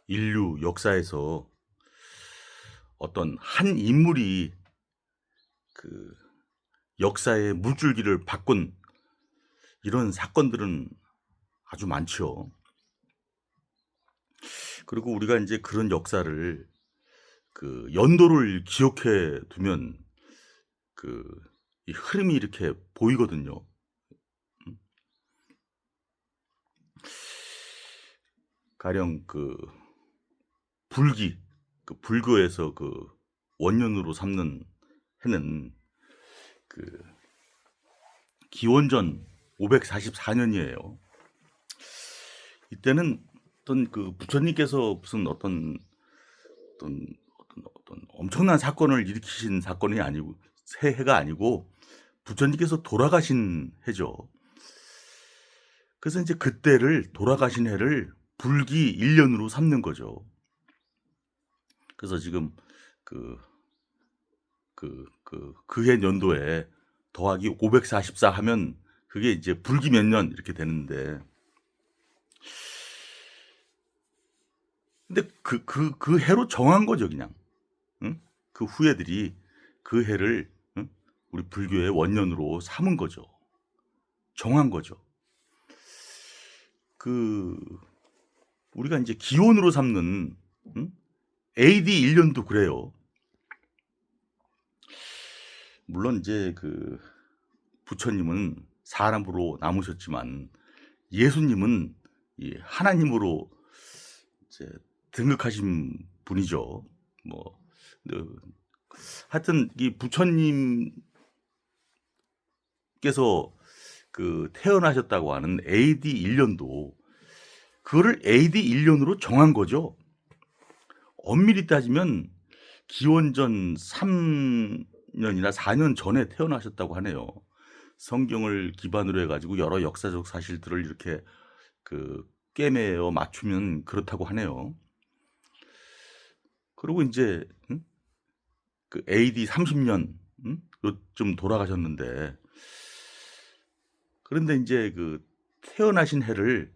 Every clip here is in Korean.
인류 역사에서 어떤 한 인물이 그 역사의 물줄기를 바꾼 이런 사건들은 아주 많죠. 그리고 우리가 인제 그런 역사를 연도를 기억해 두면 그 이 흐름이 이렇게 보이거든요. 음. 가령 불기, 불교에서 원년으로 삼는 해는 그 기원전 544 년이에요. 이때는 어떤 부처님께서 무슨 어떤 엄청난 사건을 일으키신 사건이 아니고 새해가 아니고 부처님께서 돌아가신 해죠. 그래서 인제 그때를 돌아가신 해를 불기 1년으로 삼는 거죠. 그래서 지금 그 해 연도에 더하기 544 하면 그게 이제 불기 몇 년 이렇게 되는데, 근데 그 해로 정한 거죠 그냥. 응? 그 후예들이 그 해를 우리 불교의 원년으로 삼은 거죠. 정한 거죠. 우리가 이제 기원으로 삼는 AD 1년도 그래요. 물론 이제 부처님은 사람으로 남으셨지만 예수님은 이 하나님으로 이제 등극하신 분이죠. 뭐 하여튼 이 부처님께서 태어나셨다고 하는 AD 1년도 그거를 AD 1년으로 정한 거죠. 엄밀히 따지면 기원전 3년이나 4년 전에 태어나셨다고 하네요. 성경을 기반으로 해가지고 여러 역사적 사실들을 이렇게 꿰매어 맞추면 그렇다고 하네요. 그리고 이제 AD 30년 요쯤 돌아가셨는데, 그런데 이제 태어나신 해를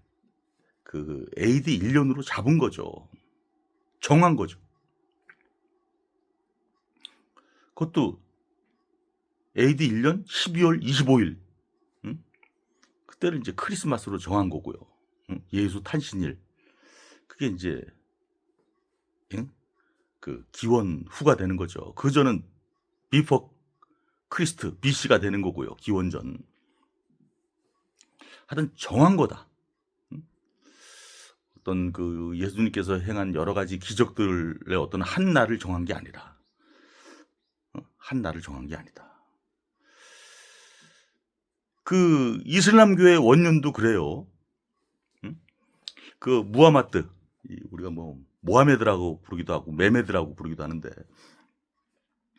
AD 1년으로 잡은 거죠. 정한 거죠. 그것도 AD 1년 12월 25일. 그때를 이제 크리스마스로 정한 거고요. 예수 탄신일. 그게 이제 기원 후가 되는 거죠. 그전은 비포 크리스트 BC가 되는 거고요. 기원전. 하여튼 정한 거다. 어떤 예수님께서 행한 여러 가지 기적들의 어떤 한 날을 정한 게 아니라, 한 날을 정한 게 아니다. 이슬람교의 원년도 그래요. 무하마드, 우리가 뭐 모하메드라고 부르기도 하고 메메드라고 부르기도 하는데,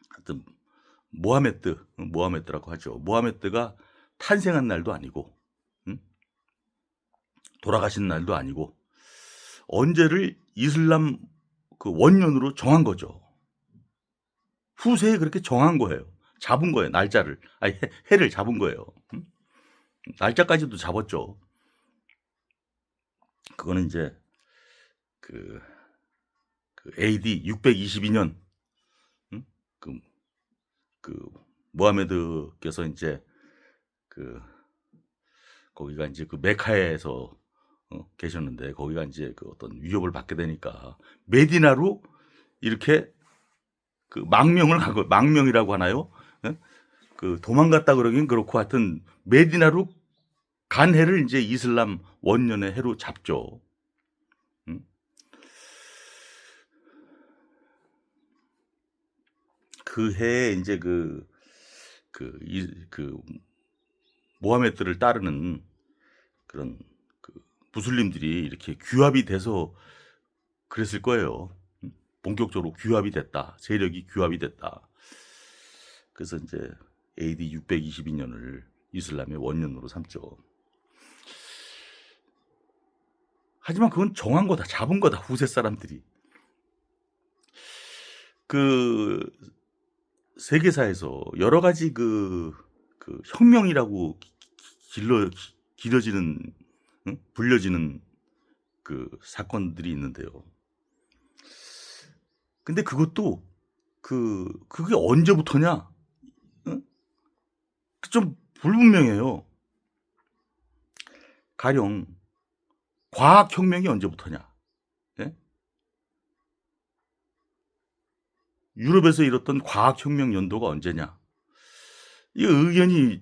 하여튼 모하메드라고 하죠. 모하메드가 탄생한 날도 아니고 돌아가신 날도 아니고 언제를 이슬람 원년으로 정한 거죠. 후세에 그렇게 정한 거예요. 잡은 거예요. 날짜를. 아니, 해를 잡은 거예요. 날짜까지도 잡았죠. 그거는 이제 AD 622년 모하메드께서 이제 거기가 이제 메카에서 계셨는데, 거기가 이제 어떤 위협을 받게 되니까 메디나로 이렇게 망명을 한 거, 망명이라고 하나요? 도망갔다 그러긴 그렇고, 하여튼 메디나로 간 해를 이제 이슬람 원년의 해로 잡죠. 그 해에 이제 모하메드를 따르는 그런 무슬림들이 이렇게 규합이 돼서 그랬을 거예요. 본격적으로 규합이 됐다. 세력이 규합이 됐다. 그래서 이제 AD 622년을 이슬람의 원년으로 삼죠. 하지만 그건 정한 거다. 잡은 거다. 후세 사람들이. 세계사에서 여러 가지 혁명이라고 길어지는, 불려지는 사건들이 있는데요. 근데 그것도 그게 언제부터냐? 응? 좀 불분명해요. 가령 과학혁명이 언제부터냐? 예? 유럽에서 이뤘던 과학혁명 연도가 언제냐? 이 의견이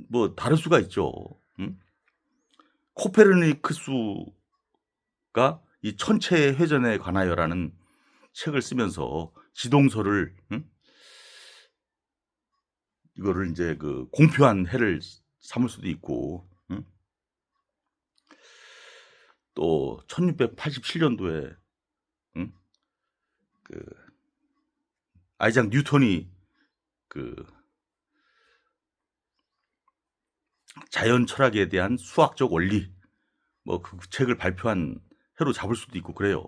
뭐 다를 수가 있죠. 응? 코페르니쿠스가 이 천체 회전에 관하여라는 책을 쓰면서 지동설을 이거를 이제 그 공표한 해를 삼을 수도 있고, 또 1687년도에 그 아이작 뉴턴이 그 자연 철학에 대한 수학적 원리 뭐 그 책을 발표한 해로 잡을 수도 있고 그래요.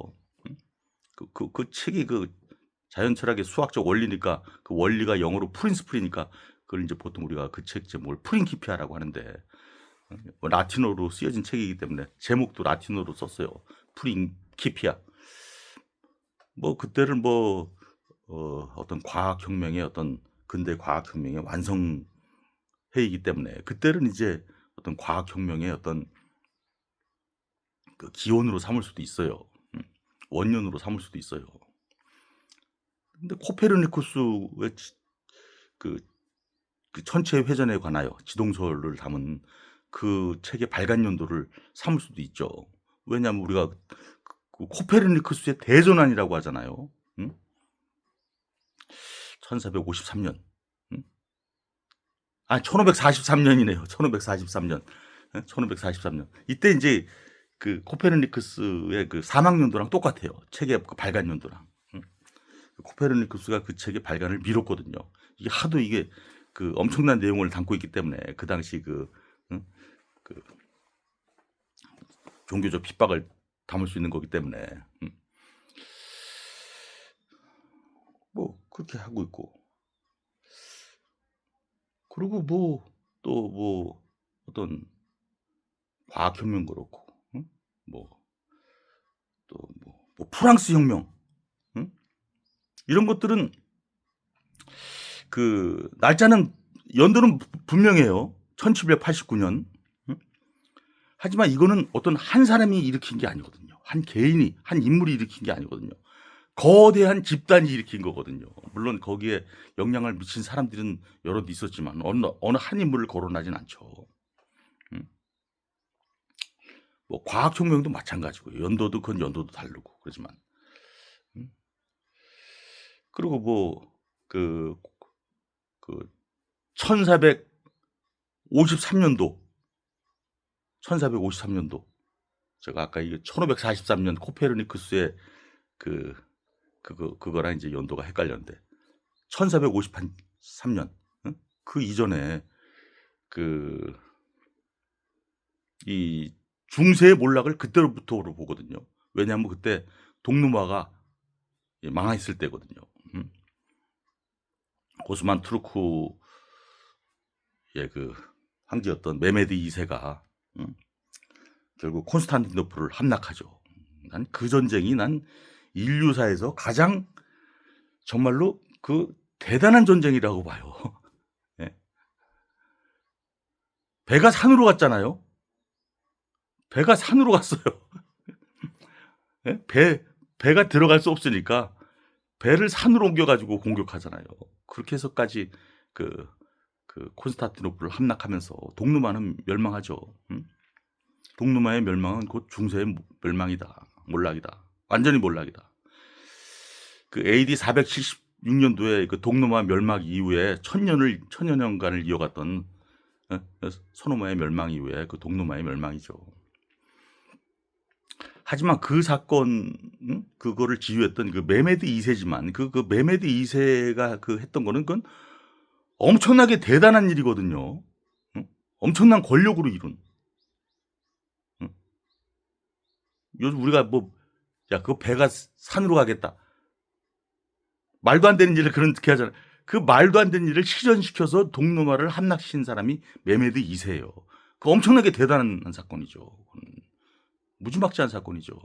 그 책이 그 자연 철학의 수학적 원리니까 그 원리가 영어로 프린스플이니까 그걸 이제 보통 우리가 그 책 제목을 프린키피아라고 하는데 뭐 라틴어로 쓰여진 책이기 때문에 제목도 라틴어로 썼어요. 프린키피아. 뭐 그때를 뭐 어떤 과학혁명의 어떤 근대 과학혁명의 완성해이기 때문에 그때는 이제 어떤 과학혁명의 어떤 그 기원으로 삼을 수도 있어요. 원년으로 삼을 수도 있어요. 근데 코페르니쿠스의 그 천체 회전에 관하여 지동설을 담은 그 책의 발간 연도를 삼을 수도 있죠. 왜냐하면 우리가 그 코페르니쿠스의 대전환이라고 하잖아요. 1453년. 1543년이네요. 1543년. 1543년. 이때 이제 그 코페르니쿠스의 그 사망 연도랑 똑같아요. 책의 그 발간 연도랑. 코페르니쿠스가 그 책의 발간을 미뤘거든요. 이게 하도 이게 그 엄청난 내용을 담고 있기 때문에 그 당시 그 종교적 핍박을 담을 수 있는 거기 때문에 뭐 그렇게 하고 있고, 그리고 뭐 또 뭐 어떤 과학혁명 그렇고, 뭐 또 뭐 프랑스 혁명, 이런 것들은 그 날짜는 연도는 분명해요. 1789년. 하지만 이거는 어떤 한 사람이 일으킨 게 아니거든요. 한 개인이, 한 인물이 일으킨 게 아니거든요. 거대한 집단이 일으킨 거거든요. 물론 거기에 영향을 미친 사람들은 여럿 있었지만 어느 한 인물을 거론하진 않죠. 뭐 과학혁명도 마찬가지고 연도도 그건 연도도 다르고 그러지만, 그리고 뭐 그 1453년도 1453년도 제가 아까 이게 1543년 코페르니쿠스의 그거랑 이제 연도가 헷갈렸는데 1453년 그 이전에 이 중세의 몰락을 그때로부터로 보거든요. 왜냐하면 그때 동로마가 망했을 때거든요. 오스만 투르크의 그 황제였던 메메드 2세가 결국 콘스탄티노플을 함락하죠. 난 그 전쟁이 난 인류사에서 가장 정말로 그 대단한 전쟁이라고 봐요. 네. 배가 산으로 갔잖아요. 배가 산으로 갔어요. 네? 배가 들어갈 수 없으니까 배를 산으로 옮겨가지고 공격하잖아요. 그렇게 해서까지 그 콘스탄티노플을 함락하면서 동로마는 멸망하죠. 동로마의 멸망은 곧 중세의 멸망이다. 몰락이다. 완전히 몰락이다. 그 AD 476년도에 그 동로마 멸망 이후에 천여년간을 이어갔던 소노마의 멸망 이후에 그 동로마의 멸망이죠. 하지만 그 사건, 그거를 지휘했던 그 메메드 2세지만 그 메메드 2세가 그 했던 거는 그건 엄청나게 대단한 일이거든요. 엄청난 권력으로 이룬. 요즘 우리가 뭐, 야, 그거 배가 산으로 가겠다. 말도 안 되는 일을 그렇게 하잖아요. 그 말도 안 되는 일을 실현시켜서 동로마를 함락시킨 사람이 메메드 2세예요. 그 엄청나게 대단한 사건이죠. 무지막지한 사건이죠.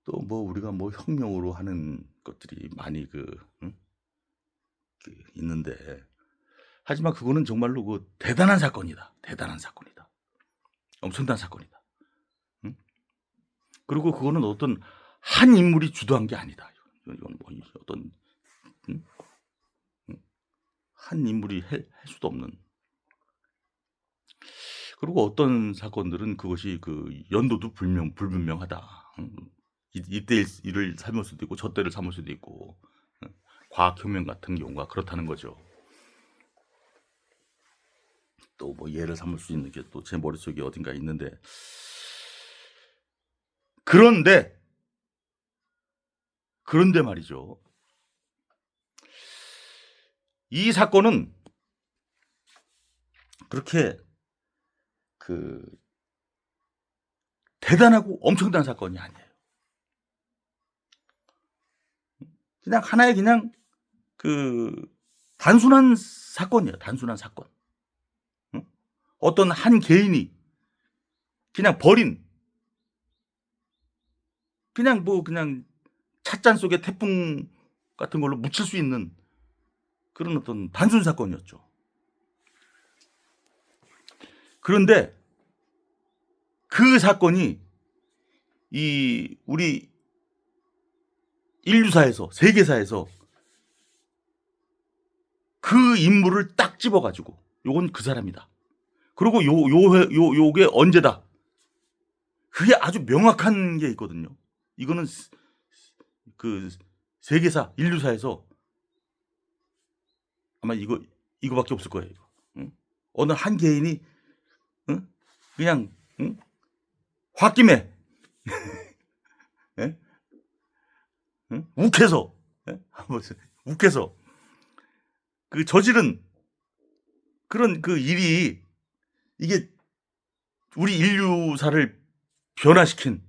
또 뭐 우리가 뭐 혁명으로 하는 것들이 많이 응? 있는데, 하지만 그거는 정말로 대단한 사건이다. 대단한 사건이다. 엄청난 사건이다. 응? 그리고 그거는 어떤 한 인물이 주도한 게 아니다. 이건 뭐 어떤 응? 한 인물이 할 수도 없는. 그리고 어떤 사건들은 그것이 연도도 불분명하다. 이때 일을 삼을 수도 있고 저때를 삼을 수도 있고, 과학혁명 같은 경우가 그렇다는 거죠. 또 뭐 예를 삼을 수 있는 게 또 제 머릿속에 어딘가 있는데, 그런데 말이죠. 이 사건은 그렇게 대단하고 엄청난 사건이 아니에요. 그냥 하나의 단순한 사건이에요. 단순한 사건. 응? 어떤 한 개인이 그냥 버린, 그냥 찻잔 속에 태풍 같은 걸로 묻힐 수 있는 그런 어떤 단순 사건이었죠. 그런데 그 사건이 우리 인류사에서, 세계사에서 그 인물을 딱 집어가지고 요건 그 사람이다. 그리고 요게 언제다. 그게 아주 명확한 게 있거든요. 이거는 세계사, 인류사에서 아마 이거밖에 없을 거예요. 응? 어느 한 개인이 응? 그냥 홧김에 예? 응? 욱해서 예? 욱해서 저지른 그런 일이, 이게 우리 인류사를 변화시킨,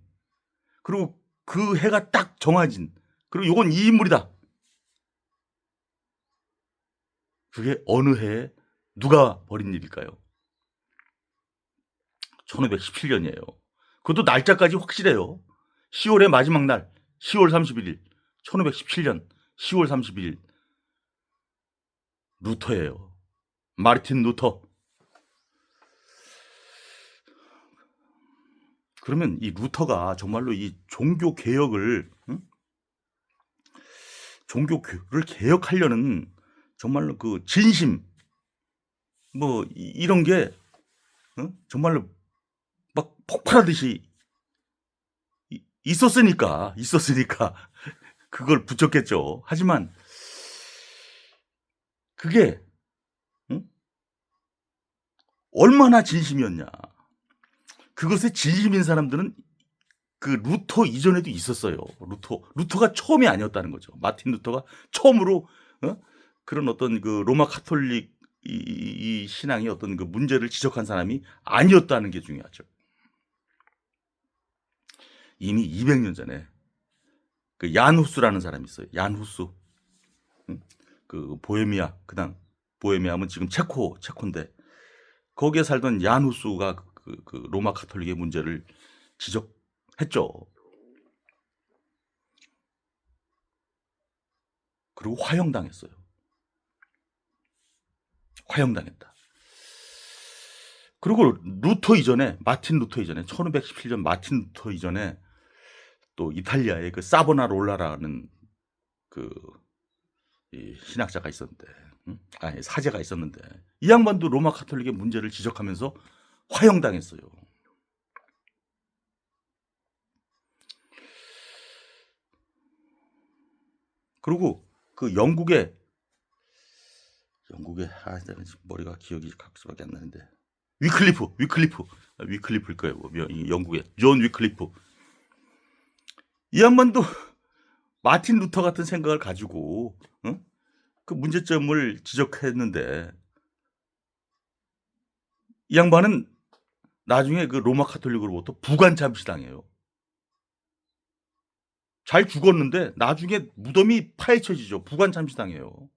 그리고 그 해가 딱 정해진, 그리고 요건 이 인물이다. 그게 어느 해에 누가 벌인 일일까요? 1517년이에요. 그것도 날짜까지 확실해요. 10월의 마지막 날, 10월 31일, 1517년 10월 31일. 루터예요. 마르틴 루터. 그러면 이 루터가 정말로 이 종교 개혁을, 종교를 개혁하려는 정말로 진심, 뭐 이런 게 정말로 막 폭발하듯이 있었으니까 그걸 붙였겠죠. 하지만 그게 얼마나 진심이었냐. 그것에 진심인 사람들은 루터 이전에도 있었어요. 루터가 처음이 아니었다는 거죠. 마틴 루터가 처음으로 그런 어떤 로마 카톨릭 이 신앙의 어떤 문제를 지적한 사람이 아니었다는 게 중요하죠. 이미 200년 전에 얀 후스라는 사람이 있어요. 얀 후스. 보헤미아, 보헤미아면 지금 체코인데, 거기에 살던 얀 후스가 로마 카톨릭의 문제를 지적했죠. 그리고 화형당했어요. 화형당했다. 그리고 마틴 루터 이전에 1517년 마틴 루터 이전에 또 이탈리아의 사보나롤라라는 이 신학자가 있었는데, 사제가 있었는데, 이 양반도 로마 카톨릭의 문제를 지적하면서 화형당했어요. 그리고 영국의 머리가 기억이 각수밖에 안 나는데, 위클리프일 거예요. 영국의 존 위클리프. 이 양반도 마틴 루터 같은 생각을 가지고 그 문제점을 지적했는데, 이 양반은 나중에 로마 카톨릭으로부터 부관 잠시당해요. 잘 죽었는데 나중에 무덤이 파헤쳐지죠. 부관 잠시당해요.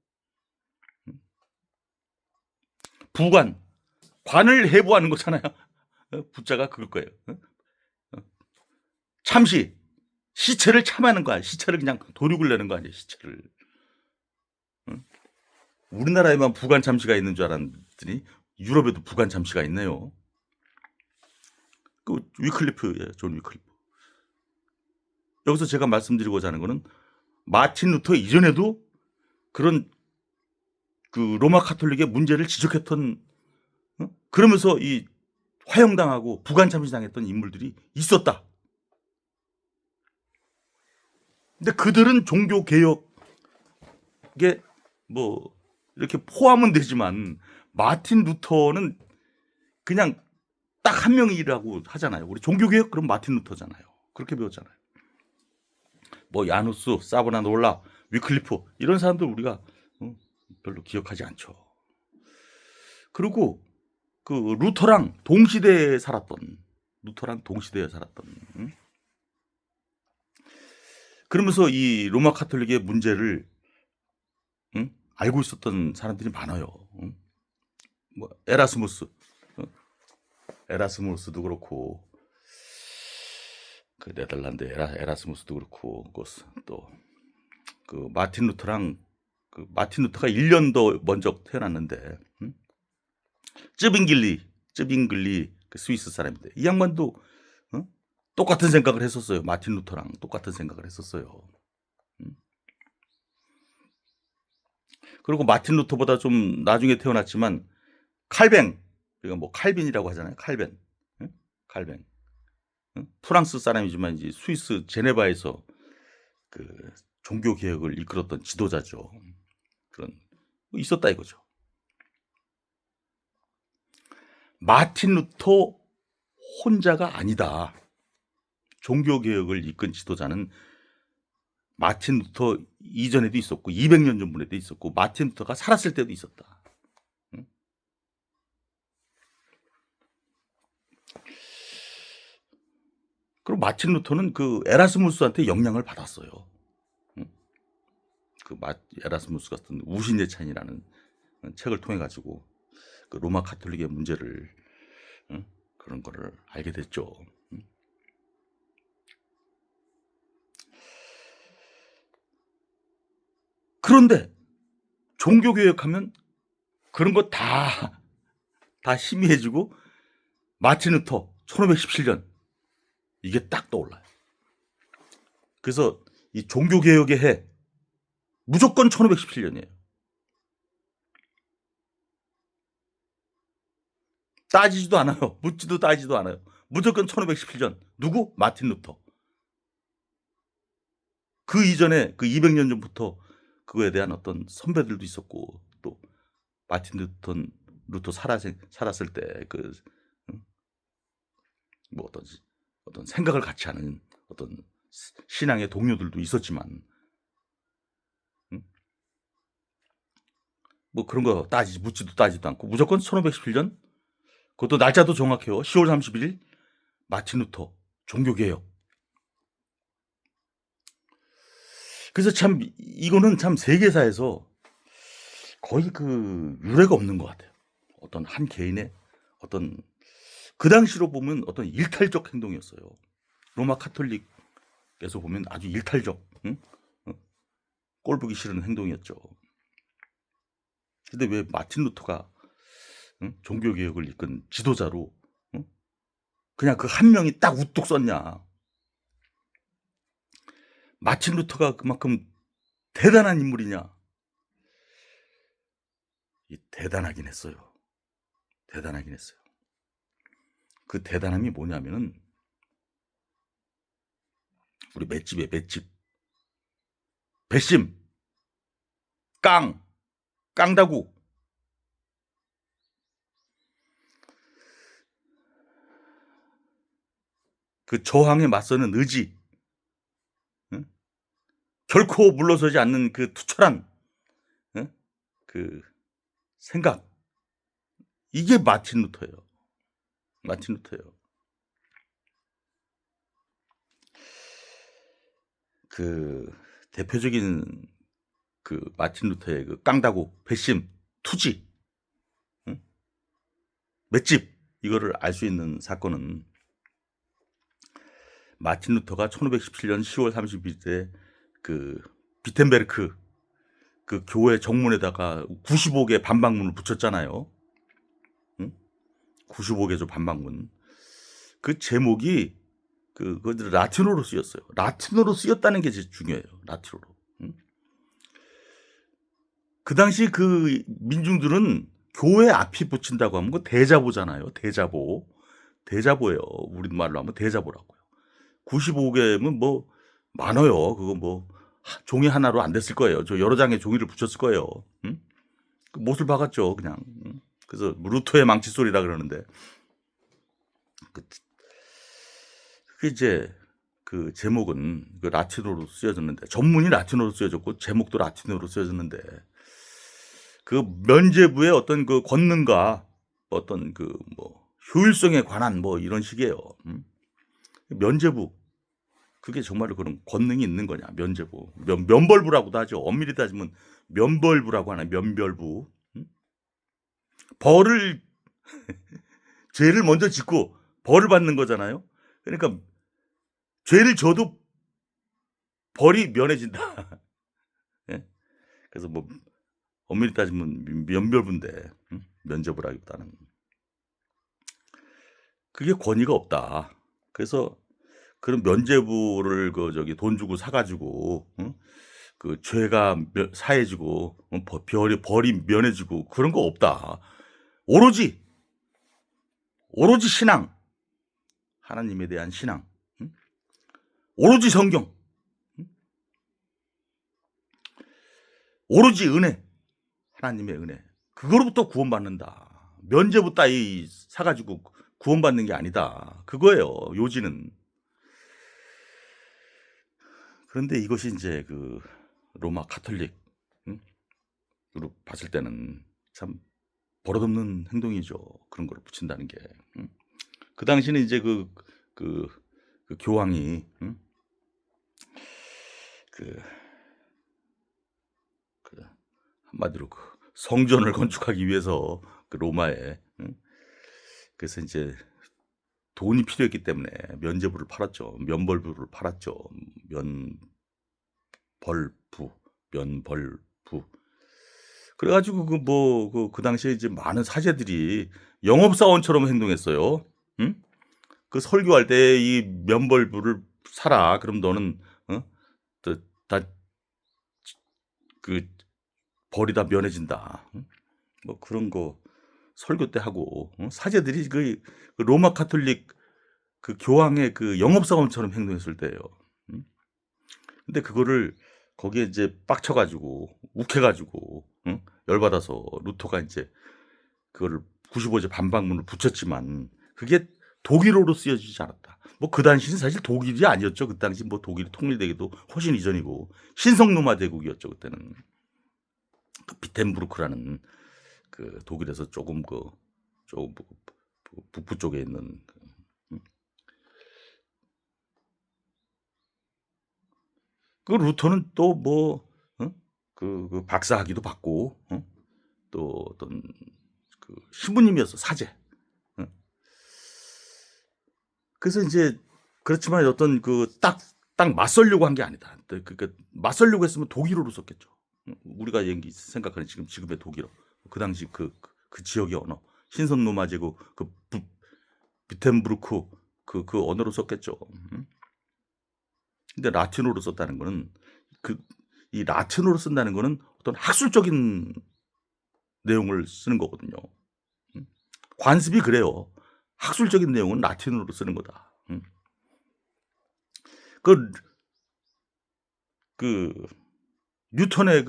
관을 해부하는 거잖아요. 부자가 그럴 거예요. 참시, 시체를 참하는 거 아니야. 시체를 그냥 도륙을 내는 거 아니야. 시체를. 응? 우리나라에만 부관 참시가 있는 줄 알았더니 유럽에도 부관 참시가 있네요. 그 위클리프, 존 위클리프. 여기서 제가 말씀드리고자 하는 거는 마틴 루터 이전에도 그런 그 로마 카톨릭의 문제를 지적했던, 그러면서 이 화형당하고 부관 참시당했던 인물들이 있었다. 근데 그들은 종교 개혁에 뭐 이렇게 포함은 되지만 마틴 루터는 그냥 딱 한 명이라고 하잖아요. 우리 종교 개혁 그럼 마틴 루터잖아요. 그렇게 배웠잖아요. 뭐 야누스, 사보나놀라, 위클리프 이런 사람들 우리가 별로 기억하지 않죠. 그리고 그 루터랑 동시대에 살았던, 그러면서 이 로마 카톨릭의 문제를 알고 있었던 사람들이 많아요. 뭐 에라스무스도 그렇고, 그 네덜란드 에라스무스도 그렇고, 또 그 마틴 루터가 1년 더 먼저 태어났는데, 쯔빙글리 그 스위스 사람인데 이 양반도 똑같은 생각을 했었어요. 마틴 루터랑 똑같은 생각을 했었어요. 그리고 마틴 루터보다 좀 나중에 태어났지만 칼뱅, 우리가 뭐 칼빈이라고 하잖아요. 칼뱅. 프랑스 사람이지만 이제 스위스 제네바에서 그 종교 개혁을 이끌었던 지도자죠. 그런 있었다 이거죠. 마틴 루터 혼자가 아니다. 종교 개혁을 이끈 지도자는 마틴 루터 이전에도 있었고 200년 전분에도 있었고 마틴 루터가 살았을 때도 있었다. 그리고 마틴 루터는 그 에라스무스한테 영향을 받았어요. 그 에라스무스 같은 우신예찬이라는 책을 통해 가지고 그 로마 카톨릭의 문제를 그런 거를 알게 됐죠. 그런데 종교 개혁하면 그런 거 다 희미해지고 마틴 루터 1517년 이게 딱 떠올라요. 그래서 이 종교 개혁의 해 무조건 1517년이에요. 따지지도 않아요. 묻지도 따지도 않아요. 무조건 1517년. 누구? 마틴 루터. 그 이전에 그 200년 전부터 그거에 대한 어떤 선배들도 있었고 또 마틴 루터 살았을 때 그 뭐 어떤 생각을 같이 하는 어떤 신앙의 동료들도 있었지만 뭐 그런 거 묻지도 따지도 않고 무조건 1517년, 그것도 날짜도 정확해요. 10월 31일 마틴 루터 종교개혁. 그래서 참 이거는 참 세계사에서 거의 그 유례가 없는 것 같아요. 어떤 한 개인의 어떤 그 당시로 보면 어떤 일탈적 행동이었어요. 로마 카톨릭에서 보면 아주 일탈적, 꼴 보기 싫은 행동이었죠. 근데 왜 마틴 루터가 종교개혁을 이끈 지도자로 그냥 그 한 명이 딱 우뚝 섰냐. 마틴 루터가 그만큼 대단한 인물이냐. 대단하긴 했어요. 그 대단함이 뭐냐면은 우리 맷집이에요. 배심, 깡다구. 그 저항에 맞서는 의지, 결코 물러서지 않는 그 투철한 그 생각, 이게 마틴 루터예요. 그 대표적인 그 마틴 루터의 그 깡다구, 배심, 투지, 맷집, 이거를 알 수 있는 사건은 마틴 루터가 1517년 10월 30일에 그 비텐베르크 그 교회 정문에다가 95개 반박문을 붙였잖아요. 응? 95개조 반박문. 그 제목이 그 라틴어로 쓰였어요. 라틴어로 쓰였다는 게 제일 중요해요. 라틴어로. 응? 그 당시 그 민중들은 교회 앞이 붙인다고 하면 그 대자보잖아요. 대자보. 대자보예요. 우리말로 하면 대자보라고요. 95개면 뭐 많아요. 그거 뭐 종이 하나로 안 됐을 거예요. 저 여러 장의 종이를 붙였을 거예요. 응? 그 못을 박았죠, 그냥. 응? 그래서 루터의 망치 소리라 그러는데 그게 이제 그 제목은 그 라틴어로 쓰여졌는데 전문이 라틴어로 쓰여졌고 제목도 라틴어로 쓰여졌는데 그 면죄부의 어떤 그 권능과 어떤 그 뭐 효율성에 관한 뭐 이런 식이에요. 면죄부 그게 정말로 그런 권능이 있는 거냐? 면죄부 면벌부라고도 하죠. 엄밀히 따지면 면벌부라고 하나 면별부. 벌을 죄를 먼저 짓고 벌을 받는 거잖아요. 그러니까 죄를 져도 벌이 면해진다. 예? 그래서 뭐 엄밀히 따지면 면별부인데 면죄부라기보다는 그게 권위가 없다. 그래서 그런 면죄부를 그 저기 돈 주고 사가지고 그 죄가 사해지고 벌이 면해지고 그런 거 없다. 오로지 신앙, 하나님에 대한 신앙, 오로지 성경, 오로지 은혜, 하나님의 은혜. 그거로부터 구원받는다. 면죄부 따위 사가지고 구원받는 게 아니다. 그거예요. 요지는. 그런데 이것이 이제 그 로마 카톨릭으로 봤을 때는 참 버릇없는 행동이죠. 그런 걸 붙인다는 게. 그 당시는 이제 그 교황이 한마디로 그 성전을 건축하기 위해서 그 로마에 그래서 이제 돈이 필요했기 때문에 면죄부를 팔았죠. 면벌부를 팔았죠. 면벌부. 그래가지고 그 당시에 이제 많은 사제들이 영업사원처럼 행동했어요. 응? 그 설교할 때 이 면벌부를 사라. 그럼 너는 다 그 벌이 다 면해진다. 뭐 그런 거 설교 때 하고 사제들이 그 로마 카톨릭 그 교황의 그 영업사원처럼 행동했을 때예요. 근데 그거를 거기에 이제 빡쳐가지고 욱해가지고 열받아서 루터가 이제 그거를 95제 반박문을 붙였지만 그게 독일어로 쓰여지지 않았다. 뭐 그 당시는 사실 독일이 아니었죠. 그 당시 뭐 독일이 통일되기도 훨씬 이전이고 신성로마 대국이었죠. 그때는 그 비텐부르크라는 그 독일에서 조금 북부 쪽에 있는 그 루터는 또 뭐 그 박사학위도 받고 또 어떤 그 신부님이었어 사제. 그래서 이제 그렇지만 어떤 그 딱 맞설려고 한 게 아니다. 그러니까 맞설려고 했으면 독일어로 썼겠죠. 우리가 생각하는 지금의 독일어. 그 당시 그 지역의 언어. 신선 로마 제국 그 비텐부르크 그 언어로 썼겠죠. 근데 라틴어로 썼다는 거는 이 라틴어로 쓴다는 거는 어떤 학술적인 내용을 쓰는 거거든요. 관습이 그래요. 학술적인 내용은 라틴어로 쓰는 거다. 뉴턴의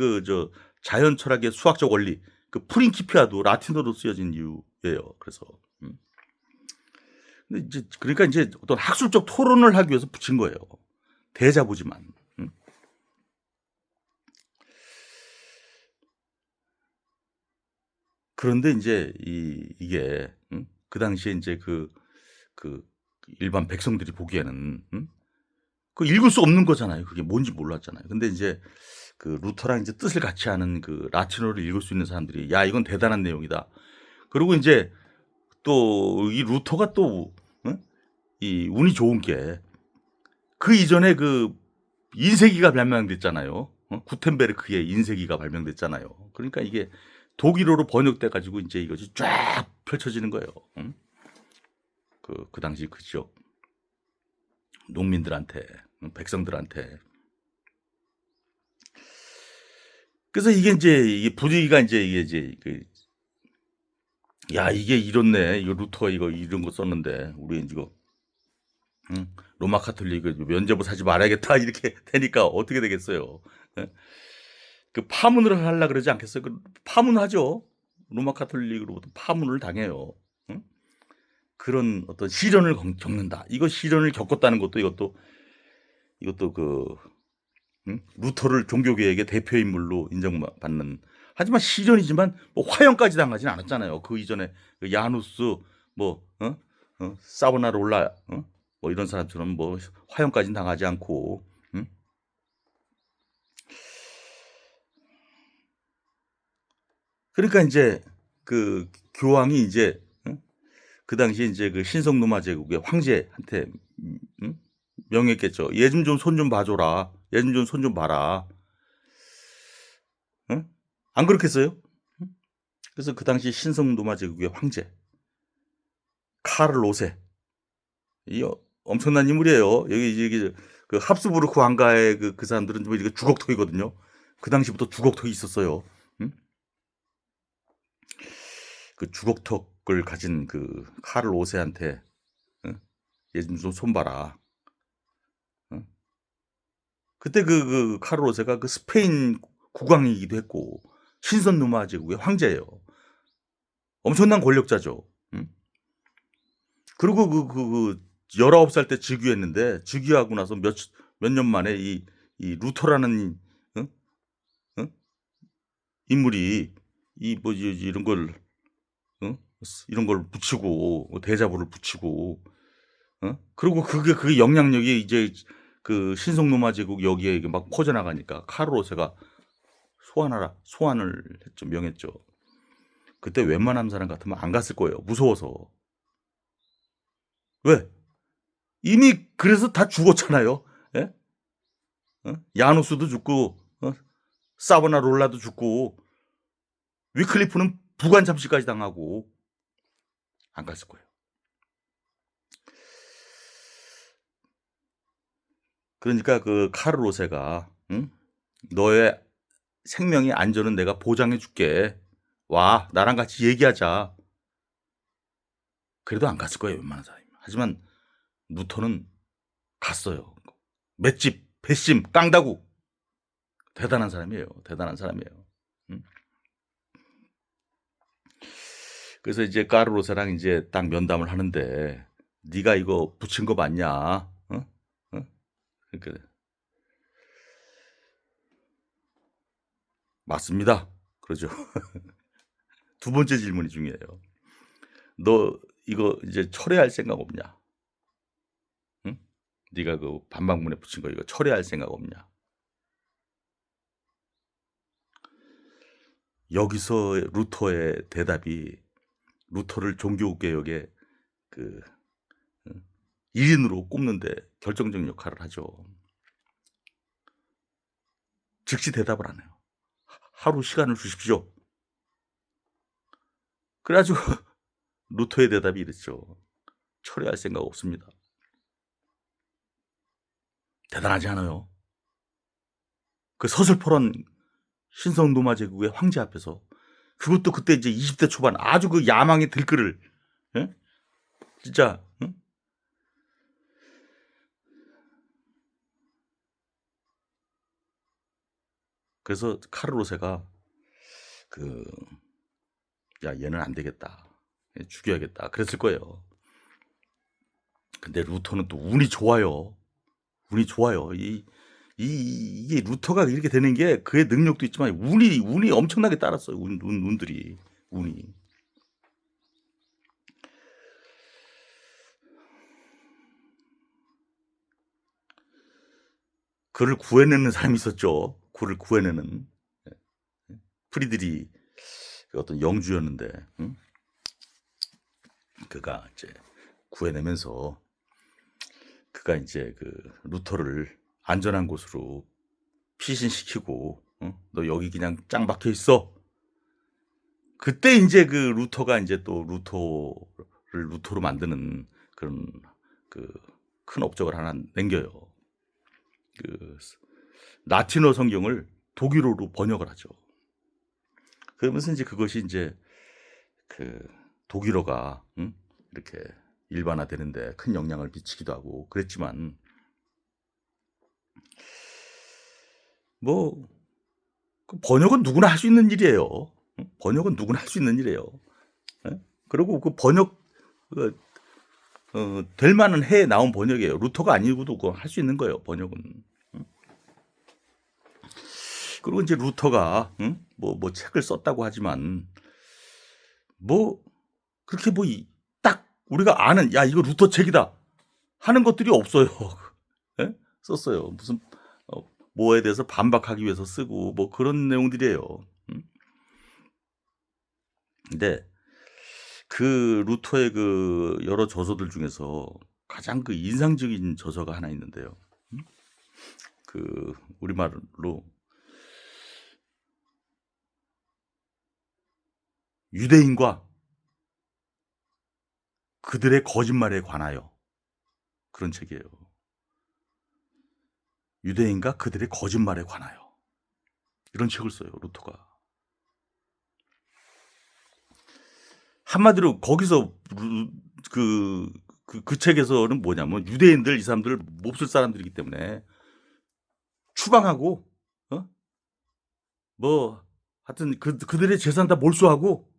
자연 철학의 수학적 원리, 그 프린키피아도 라틴어로 쓰여진 이유예요. 그래서 근데 이제 그러니까 이제 어떤 학술적 토론을 하기 위해서 붙인 거예요. 대자보지만. 그런데 이제 이게 그 당시에 이제 그 일반 백성들이 보기에는 그 읽을 수 없는 거잖아요. 그게 뭔지 몰랐잖아요. 근데 이제 그 루터랑 이제 뜻을 같이 하는 그 라틴어를 읽을 수 있는 사람들이 야 이건 대단한 내용이다. 그리고 이제 또 이 루터가 또 이 운이 좋은 게 그 이전에 그 인쇄기가 발명됐잖아요. 구텐베르크의 인쇄기가 발명됐잖아요. 그러니까 이게 독일어로 번역돼 가지고 이제 이것이 쫙 펼쳐지는 거예요. 응? 그 당시 그 지역 농민들한테, 백성들한테. 그래서 이게 이제 분위기가 이게 야, 이게 이렇네. 이거 루터 이거 이런 거 썼는데 우리 이거 로마 카톨릭 면제부 사지 말아야겠다 이렇게 되니까 어떻게 되겠어요? 예? 그 파문을 하려 그러지 않겠어요? 그 파문하죠. 로마 카톨릭으로부터 파문을 당해요. 응? 그런 어떤 시련을 겪는다. 이거 시련을 겪었다는 것도 이것도 루터를 종교개혁의 대표 인물로 인정받는. 하지만 시련이지만 뭐 화형까지 당하진 않았잖아요. 그 이전에 그 야누스 뭐 사보나롤라 뭐 이런 사람처럼 뭐 화형까지는 당하지 않고. 그러니까 이제 그 교황이 이제 그 당시에 이제 그 신성노마 제국의 황제한테 명했겠죠. 얘 좀 손 좀 봐줘라. 얘 좀 손 좀 봐라. 응? 안 그렇겠어요? 그래서 그 당시 신성노마 제국의 황제 카를 5세. 이 엄청난 인물이에요. 여기 그 합스부르크 왕가의 그 사람들은 좀 이게 주걱턱이거든요. 그 당시부터 주걱턱이 있었어요. 응? 그 주걱턱을 가진 그 카를 5세한테 얘 좀 손봐라. 그때 그 카를 5세가 그 스페인 국왕이기도 했고 신선 노마 제국의 황제예요. 엄청난 권력자죠. 응? 그리고 19살 때 즉위했는데 즉위하고 나서 몇 년 만에 이 루터라는 인물이 이 뭐지 이런 걸 이런 걸 붙이고 대자보를 붙이고 그리고 그게 영향력이 이제 그 신성노마 제국 여기에 막 퍼져나가니까 카르로세가 소환을 했죠. 명했죠. 그때 웬만한 사람 같으면 안 갔을 거예요. 무서워서. 왜? 이미 그래서 다 죽었잖아요. 예? 야누스도 죽고 사보나롤라도 죽고 위클리프는 부관 잠시까지 당하고 안 갔을 거예요. 그러니까 그 카르로세가 너의 생명의 안전은 내가 보장해 줄게. 와, 나랑 같이 얘기하자. 그래도 안 갔을 거예요, 웬만한 사람이. 하지만 루터는 갔어요. 맷집, 배심, 깡다구. 대단한 사람이에요. 대단한 사람이에요. 그래서 이제 까르로세랑 이제 딱 면담을 하는데 네가 이거 붙인 거 맞냐? 그러니까 맞습니다. 그러죠. 두 번째 질문이 중요해요. 너 이거 이제 철회할 생각 없냐? 응? 네가 그 반박문에 붙인 거 이거 철회할 생각 없냐? 여기서 루터의 대답이 루터를 종교개혁의 그 일인으로 꼽는데 결정적 역할을 하죠. 즉시 대답을 안 해요. 하루 시간을 주십시오. 그래가지고 루터의 대답이 이랬죠. 철회할 생각 없습니다. 대단하지 않아요? 그 서슬퍼런 신성노마 제국의 황제 앞에서 그것도 그때 이제 20대 초반 아주 그 야망의 들끓을 진짜 그래서 카르로세가 야 얘는 안 되겠다 죽여야겠다 그랬을 거예요. 근데 루터는 또 운이 좋아요. 운이 좋아요. 이게 루터가 이렇게 되는 게 그의 능력도 있지만 운이 엄청나게 따랐어요. 운들이 운이. 그를 구해내는 사람이 있었죠. 그를 구해내는 프리들이 어떤 영주였는데 그가 이제 구해내면서 그가 이제 그 루터를 안전한 곳으로 피신시키고, 너 여기 그냥 짱 박혀 있어. 그때 이제 그 루터가 이제 또 루터를 루터로 만드는 그런 그 큰 업적을 하나 남겨요. 그 라틴어 성경을 독일어로 번역을 하죠. 그러면서 이제 그것이 이제 그 독일어가 이렇게 일반화되는데 큰 영향을 미치기도 하고 그랬지만, 뭐 그 번역은 누구나 할 수 있는 일이에요. 번역은 누구나 할 수 있는 일이에요. 예? 그리고 그 번역 될 만한 해에 나온 번역이에요. 루터가 아니고도 그거 할 수 있는 거예요. 번역은. 그리고 이제 루터가 뭐 책을 썼다고 하지만 뭐 그렇게 뭐 딱 우리가 아는 야 이거 루터 책이다 하는 것들이 없어요. 예? 썼어요. 무슨 뭐에 대해서 반박하기 위해서 쓰고 뭐 그런 내용들이에요. 근데 그 루터의 그 여러 저서들 중에서 가장 그 인상적인 저서가 하나 있는데요. 그 우리말로 유대인과 그들의 거짓말에 관하여, 그런 책이에요. 유대인과 그들의 거짓말에 관하여, 이런 책을 써요, 루터가. 한마디로 거기서 그 책에서는 뭐냐면 유대인들, 이 사람들 몹쓸 사람들이기 때문에 추방하고 뭐 하여튼 그들의 재산 다 몰수하고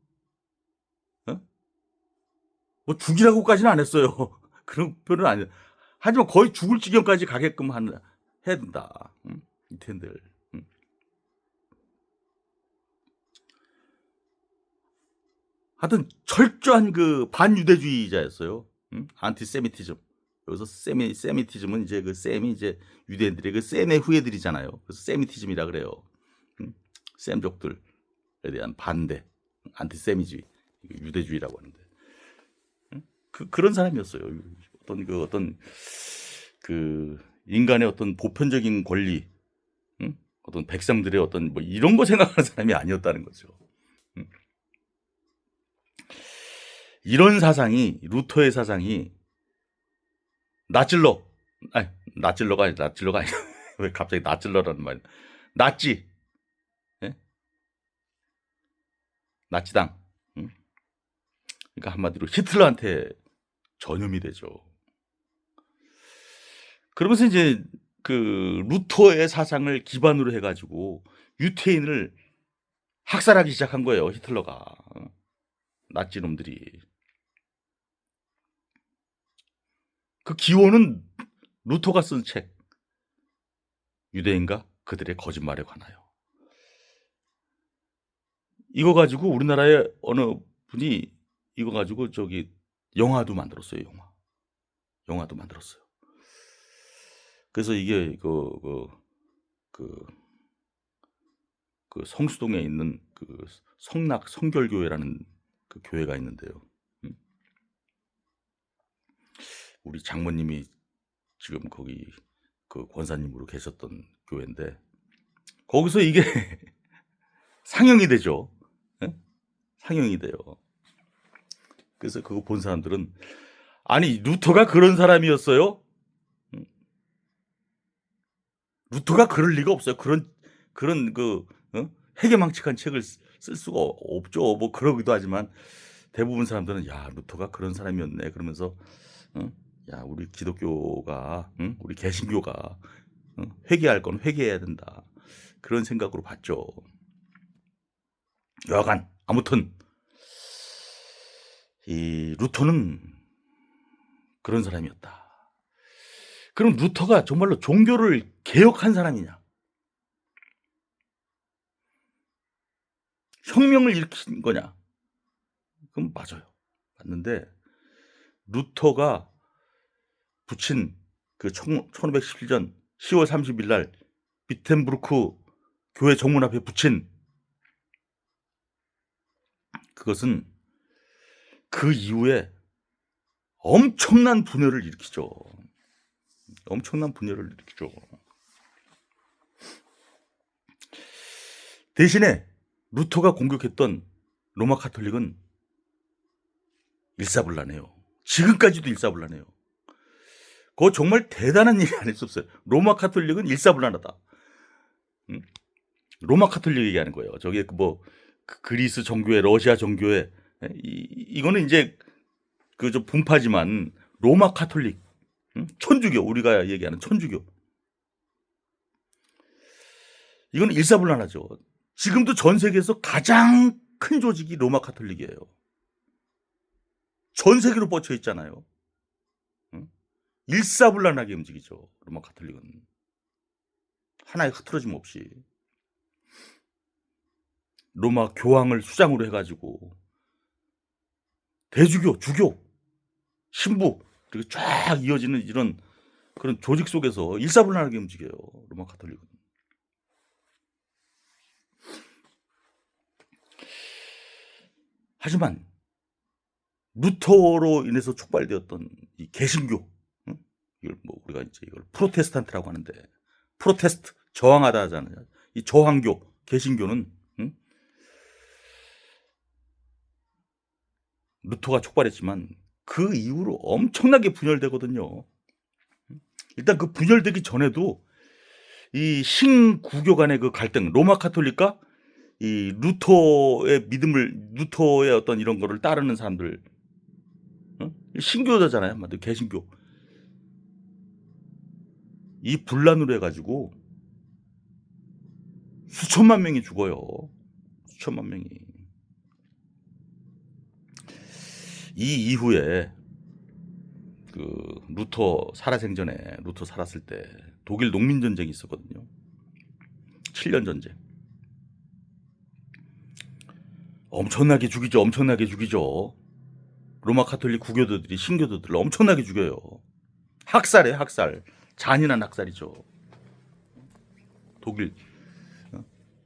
뭐 죽이라고까지는 안 했어요. 그런 표현은 아니에요. 하지만 거의 죽을 지경까지 가게끔 해야 된다. 이태인들. 하여튼 철저한 그 반유대주의자였어요. 안티세미티즘. 여기서 세미티즘은 이제 그 셈이 이제 유대인들의 그 셈의 후예들이잖아요. 그래서 세미티즘이라 그래요. 셈족들에 대한 반대, 안티세미주의, 유대주의라고 하는데. 그런 사람이었어요. 어떤 그 인간의 어떤 보편적인 권리, 어떤 백성들의 어떤 뭐 이런 거 생각하는 사람이 아니었다는 거죠. 이런 사상이, 루터의 사상이 나찔러가 아니라 왜 갑자기 나찔러라는 말? 나치, 예? 나치당. 그러니까 한마디로 히틀러한테 전염이 되죠. 그러면서 이제 그 루터의 사상을 기반으로 해가지고 유태인을 학살하기 시작한 거예요, 히틀러가. 나치 놈들이. 그 기원은 루터가 쓴 책, 유대인과 그들의 거짓말에 관하여. 이거 가지고 우리나라의 어느 분이 이거 가지고 저기 영화도 만들었어요, 영화도 만들었어요. 그래서 이게 그 성수동에 있는 그 성낙 성결교회라는 그 교회가 있는데요. 우리 장모님이 지금 거기 그 권사님으로 계셨던 교회인데 거기서 이게 상영이 되죠. 예? 상영이 돼요. 그래서 그거 본 사람들은 아니 루터가 그런 사람이었어요? 루터가 그럴 리가 없어요. 그런 그 해괴망측한 책을 쓸 수가 없죠. 뭐 그러기도 하지만 대부분 사람들은 야 루터가 그런 사람이었네 그러면서 야 우리 기독교가 우리 개신교가 회개할 건 회개해야 된다 그런 생각으로 봤죠. 여하간 아무튼 이 루터는 그런 사람이었다. 그럼 루터가 정말로 종교를 개혁한 사람이냐? 혁명을 일으킨 거냐? 그럼 맞아요. 맞는데 루터가 붙인 그 1517년 10월 30일 날 비텐부르크 교회 정문 앞에 붙인 그것은 그 이후에 엄청난 분열을 일으키죠. 엄청난 분열을 일으키죠. 대신에 루터가 공격했던 로마 카톨릭은 일사불란해요. 지금까지도 일사불란해요. 그거 정말 대단한 일이 아닐 수 없어요. 로마 카톨릭은 일사불란하다. 로마 카톨릭 얘기하는 거예요. 저게 뭐 그리스 정교회, 러시아 정교회, 이거는 이제 그저 분파지만 로마 카톨릭, 천주교, 우리가 얘기하는 천주교, 이거는 일사불란하죠. 지금도 전 세계에서 가장 큰 조직이 로마 카톨릭이에요. 전 세계로 뻗쳐 있잖아요. 일사불란하게 움직이죠. 로마 카톨릭은 하나의 흐트러짐 없이 로마 교황을 수장으로 해가지고 대주교, 주교, 신부 그리고 쫙 이어지는 이런 그런 조직 속에서 일사불란하게 움직여요. 로마 카톨릭은. 하지만 루터로 인해서 촉발되었던 이 개신교, 이걸 뭐 우리가 이제 이걸 프로테스탄트라고 하는데, 프로테스트 저항하다 하잖아요. 이 저항교, 개신교는 루터가 촉발했지만 그 이후로 엄청나게 분열되거든요. 일단 그 분열되기 전에도 이 신구교 간의 그 갈등, 로마 카톨릭과 이 루터의 믿음을, 루터의 어떤 이런 거를 따르는 사람들, 신교자잖아요. 한마디로 개신교. 이 분란으로 해가지고 수천만 명이 죽어요. 수천만 명이. 이 이후에 그 루터 살아생전에, 루터 살았을 때 독일 농민 전쟁이 있었거든요. 7년 전쟁. 엄청나게 죽이죠. 엄청나게 죽이죠. 로마 카톨릭 구교도들이 신교도들을 엄청나게 죽여요. 학살이에요. 학살. 잔인한 학살이죠. 독일,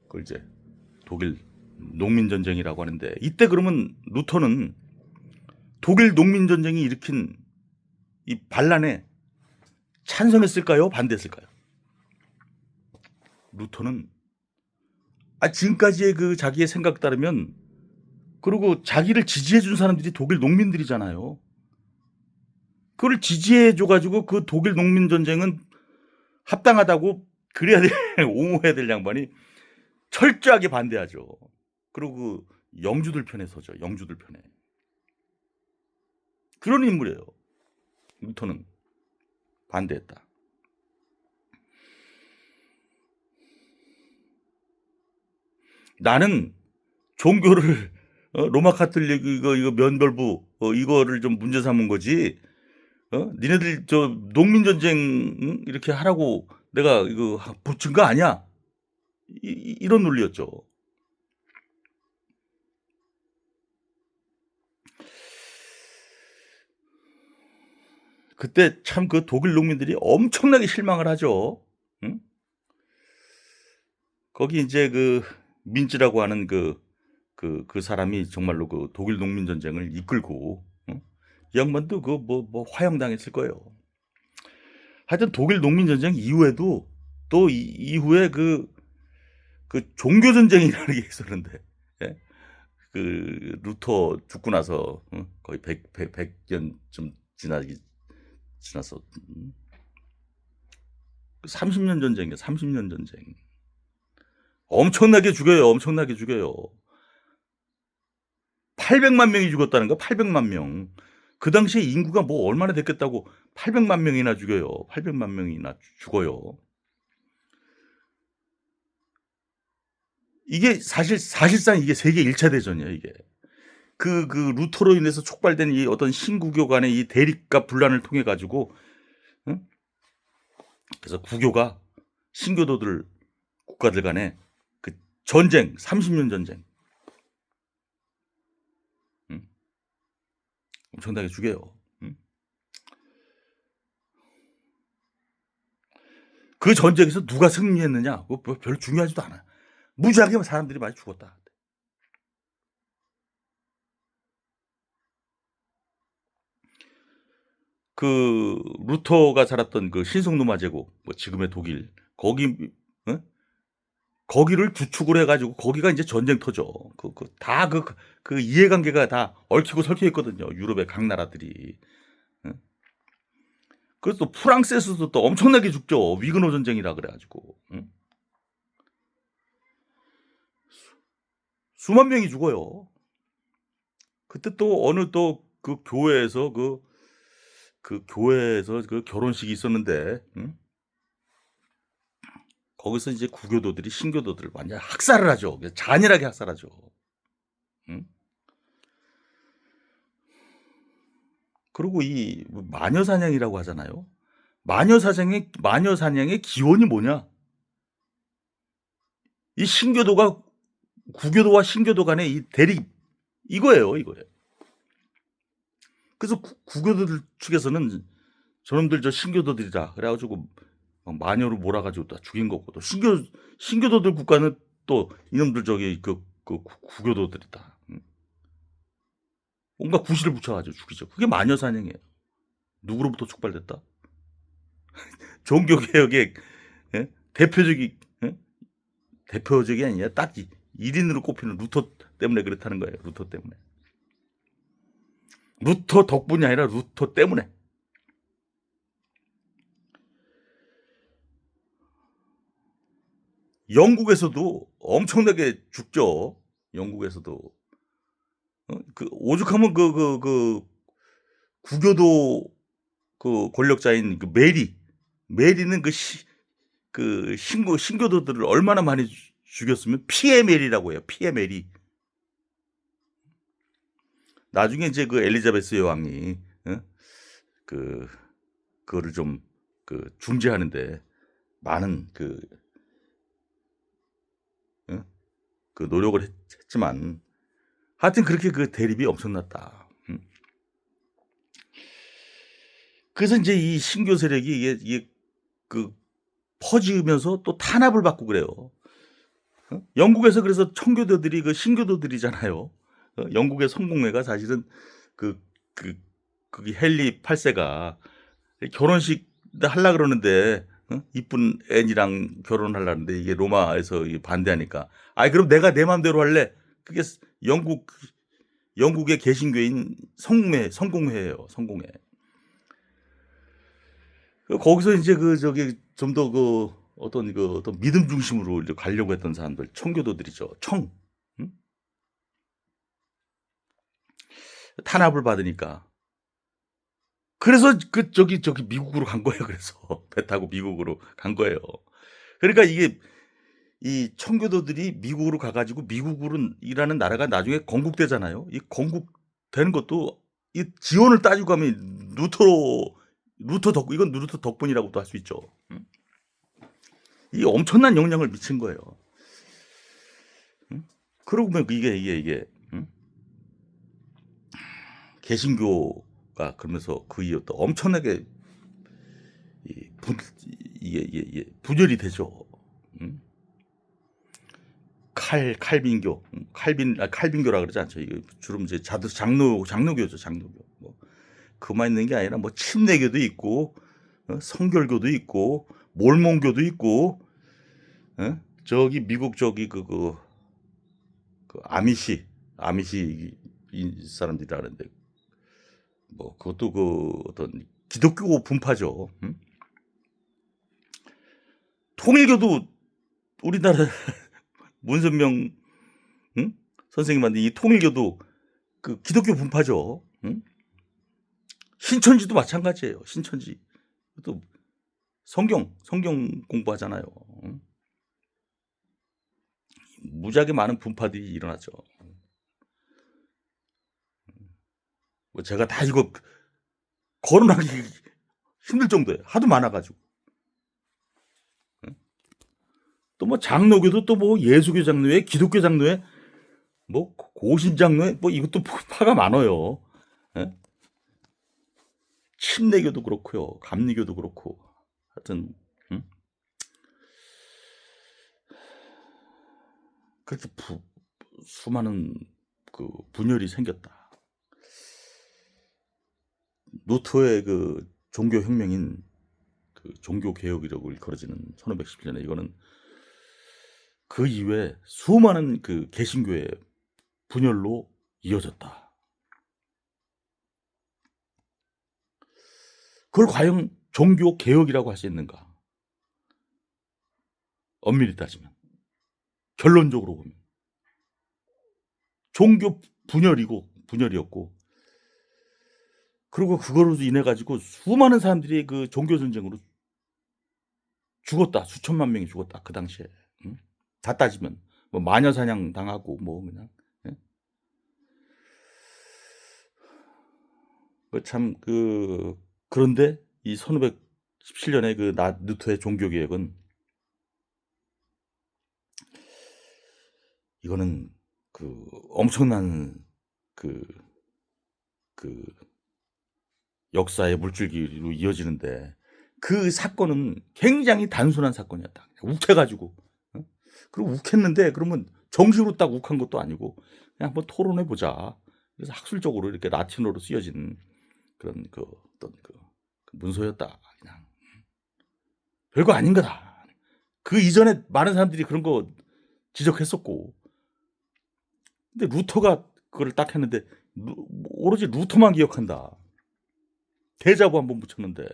그걸 이제 독일 농민 전쟁이라고 하는데, 이때 그러면 루터는 독일 농민 전쟁이 일으킨 이 반란에 찬성했을까요? 반대했을까요? 루터는 지금까지의 그 자기의 생각 따르면, 그리고 자기를 지지해 준 사람들이 독일 농민들이잖아요. 그걸 지지해 줘가지고 그 독일 농민 전쟁은 합당하다고 그래야 될, 옹호해야 될 양반이 철저하게 반대하죠. 그리고 그 영주들 편에 서죠. 영주들 편에. 그런 인물이에요. 루터는 반대했다. 나는 종교를 로마 카톨릭 이거 면벌부 이거를 좀 문제 삼은 거지. 니네들 저 농민 전쟁 이렇게 하라고 내가 이거 붙인 거 아니야. 이런 논리였죠. 그때 참 그 독일 농민들이 엄청나게 실망을 하죠. 응? 거기 이제 그 민츠라고 하는 그 사람이 정말로 그 독일 농민 전쟁을 이끌고, 이 양반도 그 뭐 화형당했을 거예요. 하여튼 독일 농민 전쟁 이후에도 또 이후에 그 종교 전쟁이라는 게 있었는데, 예? 그 루터 죽고 나서 거의 100년쯤 지나서 30년 전쟁이에요. 30년 전쟁. 엄청나게 죽여요. 엄청나게 죽여요. 800만 명이 죽었다는 거. 800만 명. 그 당시에 인구가 뭐 얼마나 됐겠다고 800만 명이나 죽여요. 800만 명이나 죽어요. 이게 사실상 이게 세계 1차 대전이에요. 이게 그 루터로 인해서 촉발된 이 어떤 신구교 간의 이 대립과 분란을 통해 가지고, 그래서 구교가 신교도들 국가들 간에 그 전쟁, 30년 전쟁, 엄청나게 죽여요. 그 전쟁에서 누가 승리했느냐? 뭐 별로 중요하지도 않아요. 무지하게 사람들이 많이 죽었다. 그 루터가 살았던 그 신성로마 제국, 뭐 지금의 독일, 거기 어? 거기를 주축을 해가지고 거기가 이제 전쟁터죠. 다 그 이해관계가 다 얽히고 설켜 있거든요. 유럽의 각 나라들이. 응? 그래서 또 프랑스에서도 또 엄청나게 죽죠. 위그너 전쟁이라 그래가지고. 응? 수만 명이 죽어요. 그때 또 어느 또 그 교회에서 그 교회에서 그 결혼식이 있었는데, 응? 거기서 이제 구교도들이 신교도들을 완전 학살을 하죠. 잔인하게 학살하죠. 응? 그리고 이 마녀 사냥이라고 하잖아요. 마녀 사냥의 기원이 뭐냐? 이 신교도가 구교도와 신교도 간의 이 대립, 이거예요. 그래서 구교도들 측에서는 저놈들 저 신교도들이다 그래가지고 막 마녀로 몰아가지고 다 죽인 거고, 또 신교도들 국가는 또 이놈들 저기 그 구교도들이다. 온갖 구실을 붙여가지고 죽이죠. 그게 마녀 사냥이에요. 누구로부터 촉발됐다? 종교개혁의 대표적인 대표적이 아니라 딱 1인으로 꼽히는 루터 때문에 그렇다는 거예요. 루터 때문에. 루터 덕분이 아니라 루터 때문에. 영국에서도 엄청나게 죽죠. 영국에서도. 그 오죽하면 그 구교도 그 권력자인 그 메리는 그 신교도들을 얼마나 많이 죽였으면 피에 메리라고 해요. 피에 메리. 나중에 이제 그 엘리자베스 여왕이 그거를 좀 중재하는데 많은 그 노력을 했지만 하여튼 그렇게 그 대립이 엄청났다. 그래서 이제 이 신교 세력이 이게 그 퍼지면서 또 탄압을 받고 그래요. 영국에서 그래서 청교도들이 그 신교도들이잖아요. 영국의 성공회가 사실은 거기 헨리 8세가 결혼식 하려 그러는데 이쁜 앤이랑 결혼하려는데 이게 로마에서 반대하니까, 아이 그럼 내가 내 마음대로 할래. 그게 영국의 개신교인 성공회예요. 성공회. 거기서 이제 저기 좀 더 어떤 믿음 중심으로 이제 가려고 했던 사람들, 청교도들이죠. 응? 탄압을 받으니까. 그래서 저기 미국으로 간 거예요. 그래서 배 타고 미국으로 간 거예요. 그러니까 이게 이 청교도들이 미국으로 가가지고 미국이라는 나라가 나중에 건국되잖아요. 이 건국되는 것도 이 지원을 따지고 가면 이건 루터 덕분이라고도 할 수 있죠. 이 엄청난 영향을 미친 거예요. 그러고 보면 이게 개신교가 그러면서 그 이후 또 엄청나게 이게 분열이 되죠. 칼빈교, 칼빈교라 그러지 않죠. 이게 주로 이제 장로교죠. 장로교. 뭐 그만 있는 게 아니라 뭐 침례교도 있고, 성결교도 있고, 몰몬교도 있고, 저기 미국 저기 그 아미시 사람들이라 하는데, 뭐 그것도 그 어떤 기독교 분파죠. 통일교도 우리나라 문선명 선생님한테 이 통일교도 그 기독교 분파죠. 신천지도 마찬가지예요. 신천지 또 성경 공부하잖아요. 무지하게 많은 분파들이 일어나죠. 뭐 제가 다 이거 거론하기 힘들 정도예요. 하도 많아가지고. 또 뭐 장로교도 또 뭐 예수교 장로회, 기독교 장로회, 뭐 고신 장로회, 뭐 이것도 파가 많아요. 침례교도 그렇고요, 감리교도 그렇고, 하여튼 그렇게 수많은 그 분열이 생겼다. 루터의 그 종교 혁명인 그 종교 개혁이라고 일컬어지는 1517년에 이거는 그 이후에 수많은 그 개신교의 분열로 이어졌다. 그걸 과연 종교 개혁이라고 할 수 있는가? 엄밀히 따지면 결론적으로 보면 종교 분열이었고 그리고 그거로 인해 가지고 수많은 사람들이 그 종교 전쟁으로 죽었다. 수천만 명이 죽었다. 그 당시에. 응? 다 따지면 뭐 마녀 사냥 당하고 뭐 그냥 예? 그런데 이 1517년에 그 루터의 종교 개혁은 이거는 그 엄청난 그 그 역사의 물줄기로 이어지는데 그 사건은 굉장히 단순한 사건이었다. 욱해 가지고. 어? 그리고 욱했는데 그러면 정식으로 딱 욱한 것도 아니고 그냥 한번 토론해 보자. 그래서 학술적으로 이렇게 라틴어로 쓰여진 그런 그 어떤 그 문서였다. 그냥 별거 아닌 거다. 그 이전에 많은 사람들이 그런 거 지적했었고. 근데 루터가 그거를 딱 했는데 오로지 루터만 기억한다. 대자보 한번 붙였는데.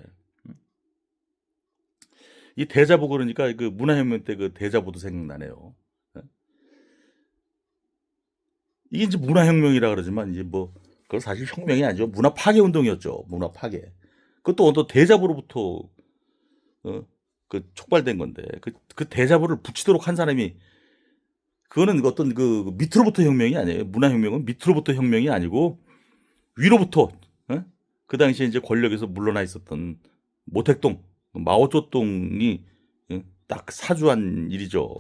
이 대자보 그러니까 그 문화혁명 때 그 대자보도 생각나네요. 예? 이게 이제 문화혁명이라 그러지만 이제 뭐 그건 사실 혁명이 아니죠. 문화 파괴 운동이었죠. 문화 파괴. 그것도 어떤 대자보로부터 그 촉발된 건데 그 대자보를 붙이도록 한 사람이 그거는 어떤 그 밑으로부터 혁명이 아니에요. 문화혁명은 밑으로부터 혁명이 아니고 위로부터 그 당시에 이제 권력에서 물러나 있었던 모택동 마오쩌둥이 딱 사주한 일이죠.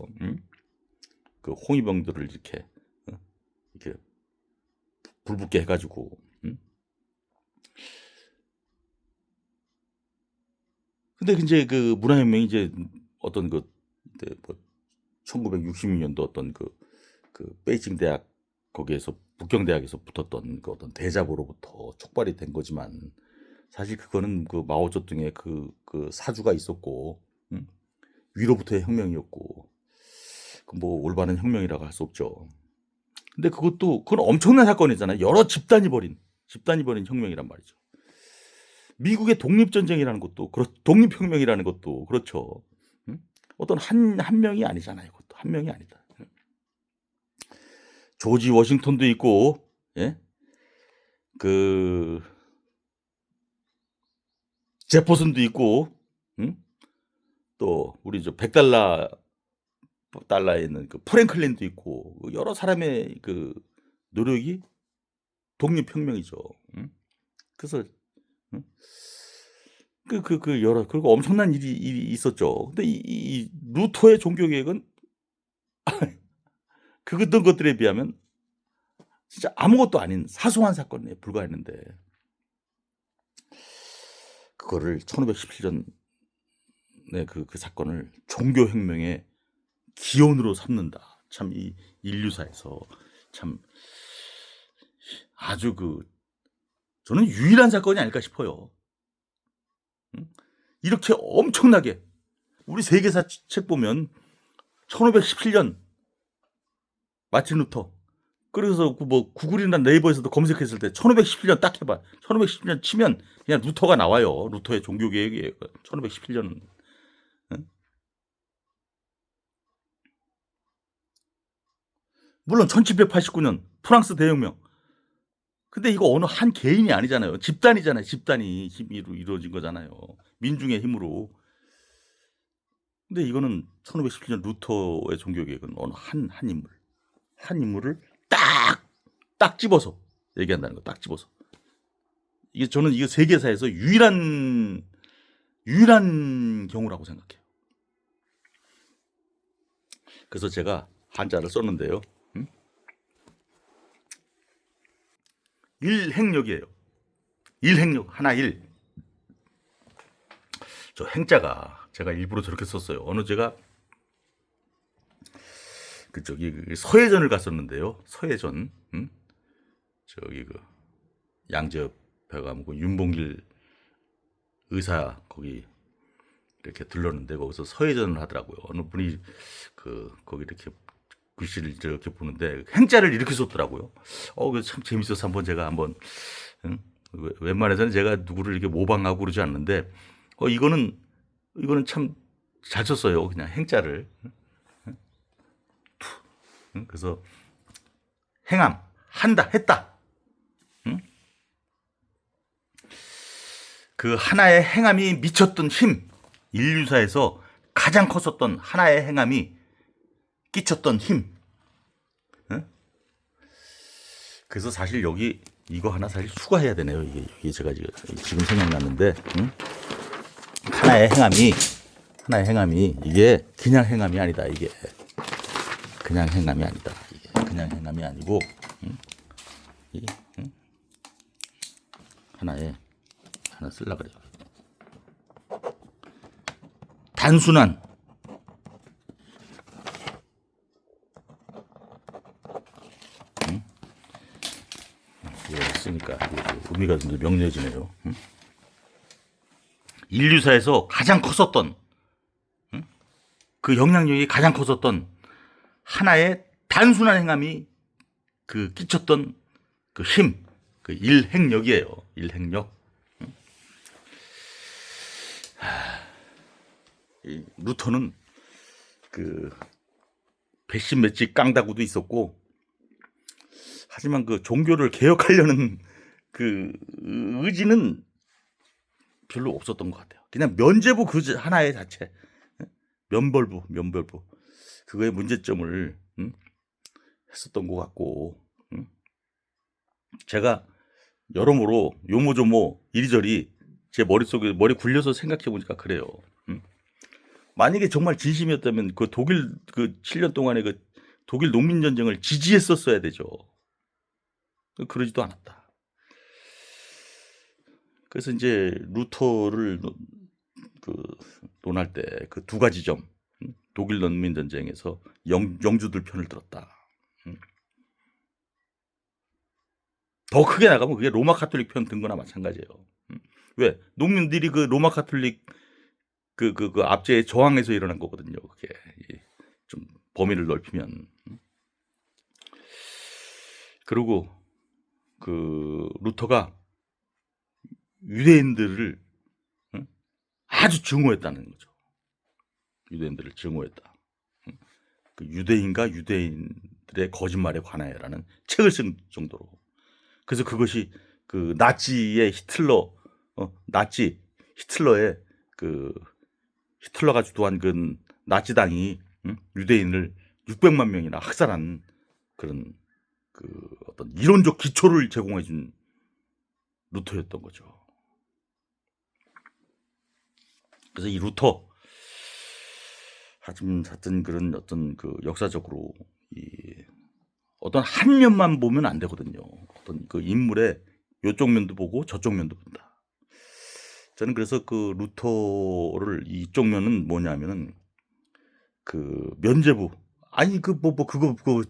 그 홍위병들을 이렇게 이렇게 불붙게 해가지고. 근데 이제 그 문화혁명이 이제 어떤 그 뭐 1966년도 어떤 그 베이징 대학 거기에서 북경 대학에서 붙었던 그 어떤 대자보로부터 촉발이 된 거지만 사실 그거는 그 마오쩌둥의 그 사주가 있었고 위로부터의 혁명이었고 뭐 올바른 혁명이라고 할 수 없죠. 근데 그건 엄청난 사건이잖아요. 여러 집단이 벌인 혁명이란 말이죠. 미국의 독립전쟁이라는 것도 독립혁명이라는 것도 그렇죠. 어떤 한 명이 아니잖아요. 그것도 한 명이 아니다. 조지 워싱턴도 있고, 예? 그 제퍼슨도 있고, 또 우리 저 100달러에 있는 그 프랭클린도 있고 여러 사람의 그 노력이 독립혁명이죠. 그래서 여러 그리고 엄청난 일이 있었죠. 근데 이 루터의 종교 개혁은 그 어떤 것들에 비하면 진짜 아무것도 아닌 사소한 사건에 불과했는데 그거를 1517년에 그 사건을 종교 혁명의 기원으로 삼는다. 참 이 인류사에서 참 아주 저는 유일한 사건이 아닐까 싶어요. 이렇게 엄청나게 우리 세계사 책 보면 1517년 마틴 루터 그래서 뭐 구글이나 네이버에서도 검색했을 때 1517년 딱 해봐. 1517년 치면 그냥 루터가 나와요. 루터의 종교개혁이에요. 1517년은. 물론 1789년 프랑스 대혁명. 근데 이거 어느 한 개인이 아니잖아요. 집단이잖아요. 집단이 힘으로 이루어진 거잖아요. 민중의 힘으로. 근데 이거는 1517년 루터의 종교개혁은 어느 한 인물을 딱 집어서 얘기한다는 거. 딱 집어서. 저는 이게 세계사에서 유일한 경우라고 생각해요. 그래서 제가 한자를 썼는데요. 일행력이에요. 일행력 하나 일. 저 행자가 제가 일부러 저렇게 썼어요. 어느 제가 저기 서해전을 갔었는데요. 서해전 저기 양재 가고 윤봉길 의사 거기 이렇게 들렀는데 거기서 서예전을 하더라고요. 어느 분이 거기 이렇게 글씨를 이렇게 보는데 행자를 이렇게 썼더라고요. 그래서 참 재밌어서 한번 제가 한번 응? 웬만해서는 제가 누구를 이렇게 모방하고 그러지 않는데 이거는 참 잘 썼어요. 그냥 행자를. 응? 그래서 행함 한다 했다. 응? 그 하나의 행함이 미쳤던 힘, 인류사에서 가장 컸었던 하나의 행함이 끼쳤던 힘. 응? 그래서 사실 여기 이거 하나 사실 추가해야 되네요. 이게 제가 지금 생각났는데 응? 하나의 행함이 이게 그냥 행함이 아니다. 이게 그냥 행함이 아니다. 이게 그냥 행함이 아니고 응? 응? 하나 쓰려 그래요. 단순한 이거 쓰니까 의미가 좀 명료해지네요. 응? 인류사에서 가장 컸었던 그 영향력이 가장 컸었던 하나의 단순한 행함이 끼쳤던 그 힘, 그 일행력이에요. 일행력. 루터는 배신맷집 깡다구도 있었고, 하지만 종교를 개혁하려는 의지는 별로 없었던 것 같아요. 그냥 면죄부 하나의 자체, 면벌부 그거의 문제점을 했었던 것 같고, 제가 여러모로 요모조모 이리저리 제 머릿속에 머리 굴려서 생각해 보니까 그래요. 만약에 정말 진심이었다면 독일 7년 동안의 독일 농민 전쟁을 지지했었어야 되죠. 그러지도 않았다. 그래서 이제 루터를 논할 때 두 가지 점, 독일 농민 전쟁에서 영주들 편을 들었다. 더 크게 나가면 그게 로마 카톨릭 편 든 거나 마찬가지예요. 왜? 농민들이 로마 카톨릭 압제에 저항해서 일어난 거거든요. 그게 좀 범위를 넓히면. 그리고 루터가 유대인들을 아주 증오했다는 거죠. 유대인들을 증오했다. 유대인과 유대인들의 거짓말에 관하여라는 책을 쓴 정도로. 그래서 그것이 나치의 히틀러의 히틀러가 주도한 나치당이 유대인을 600만 명이나 학살한 그런 어떤 이론적 기초를 제공해준 루터였던 거죠. 그래서 이 루터 하여튼 그런 어떤 역사적으로 어떤 한 면만 보면 안 되거든요. 어떤 인물의 이쪽 면도 보고 저쪽 면도 본다. 저는 그래서 루터를 이쪽 면은 뭐냐면은 면죄부 아니 그거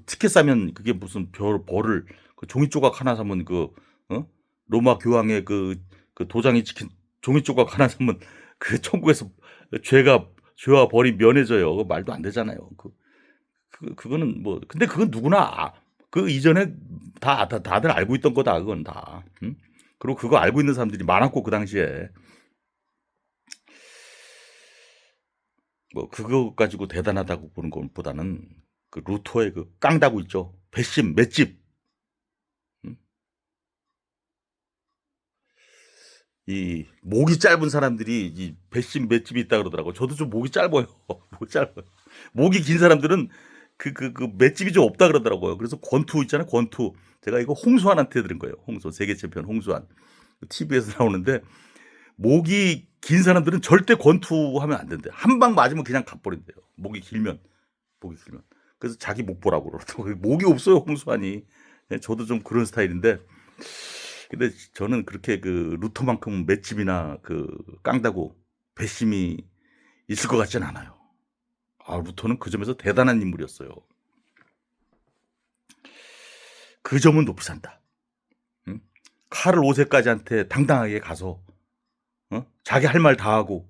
티켓 사면 그게 무슨 벌을 종이 조각 하나 사면 로마 교황의 도장이 찍힌 종이 조각 하나 사면 천국에서 죄와 벌이 면해져요. 말도 안 되잖아요. 그거는 근데 그건 누구나 이전에 다들 알고 있던 거다. 그건 다. 그리고 그거 알고 있는 사람들이 많았고 그 당시에 그거 가지고 대단하다고 보는 것보다는 루터의 깡다구 있죠. 배심 맷집. 이 목이 짧은 사람들이 이 배심 맷집이 있다 그러더라고. 저도 좀 목이 짧아요. 목이 짧아요. 목이 긴 사람들은 맷집이 좀 없다 그러더라고요. 그래서 권투 있잖아요. 권투. 제가 이거 홍수환한테 들은 거예요. 세계 챔피언 홍수환. TV에서 나오는데 목이 긴 사람들은 절대 권투하면 안 된대. 한 방 맞으면 그냥 가버린대요. 목이 길면. 그래서 자기 목 보라고 그러더라고요. 목이 없어요, 홍수환이. 저도 좀 그런 스타일인데. 근데 저는 그렇게 루터만큼 맷집이나 깡다구 배심이 있을 것 같지는 않아요. 루터는 그 점에서 대단한 인물이었어요. 그 점은 높이 산다. 카를 5세까지한테 당당하게 가서 자기 할 말 다 하고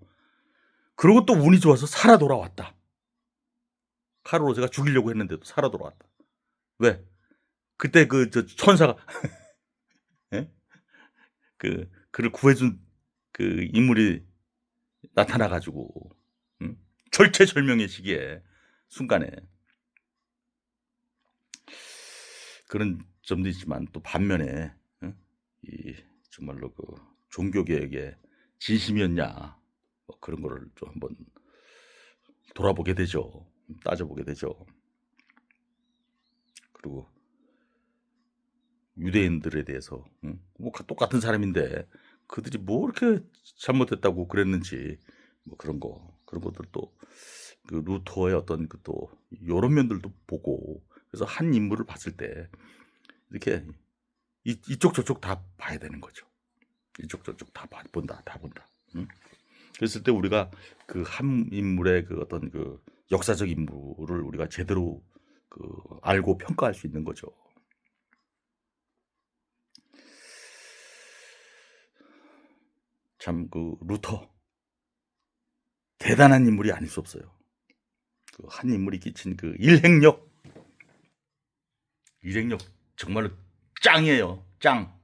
그러고 또 운이 좋아서 살아 돌아왔다. 카를 5세가 죽이려고 했는데도 살아 돌아왔다. 왜? 그때 그 저 천사가 예? 그를 구해준 그 인물이 나타나 가지고 절체절명의 시기에 순간에 그런 점도 있지만 또 반면에 이 정말로 그 종교개혁의 진심이었냐 뭐 그런 거를 좀 한번 돌아보게 되죠. 따져보게 되죠. 그리고 유대인들에 대해서 뭐 똑같은 사람인데 그들이 뭐 이렇게 잘못했다고 그랬는지 뭐 그런 것들 또 그 루터의 어떤 그 또 요런 면들도 보고 그래서 한 인물을 봤을 때 이렇게 이쪽 저쪽 다 봐야 되는 거죠. 이쪽 저쪽 다 본다. 그랬을 때 우리가 그 한 인물의 그 어떤 그 역사적 인물을 우리가 제대로 그 알고 평가할 수 있는 거죠. 참 그 루터 대단한 인물이 아닐 수 없어요. 그 한 인물이 끼친 그 일행력 정말로 짱이에요. 짱.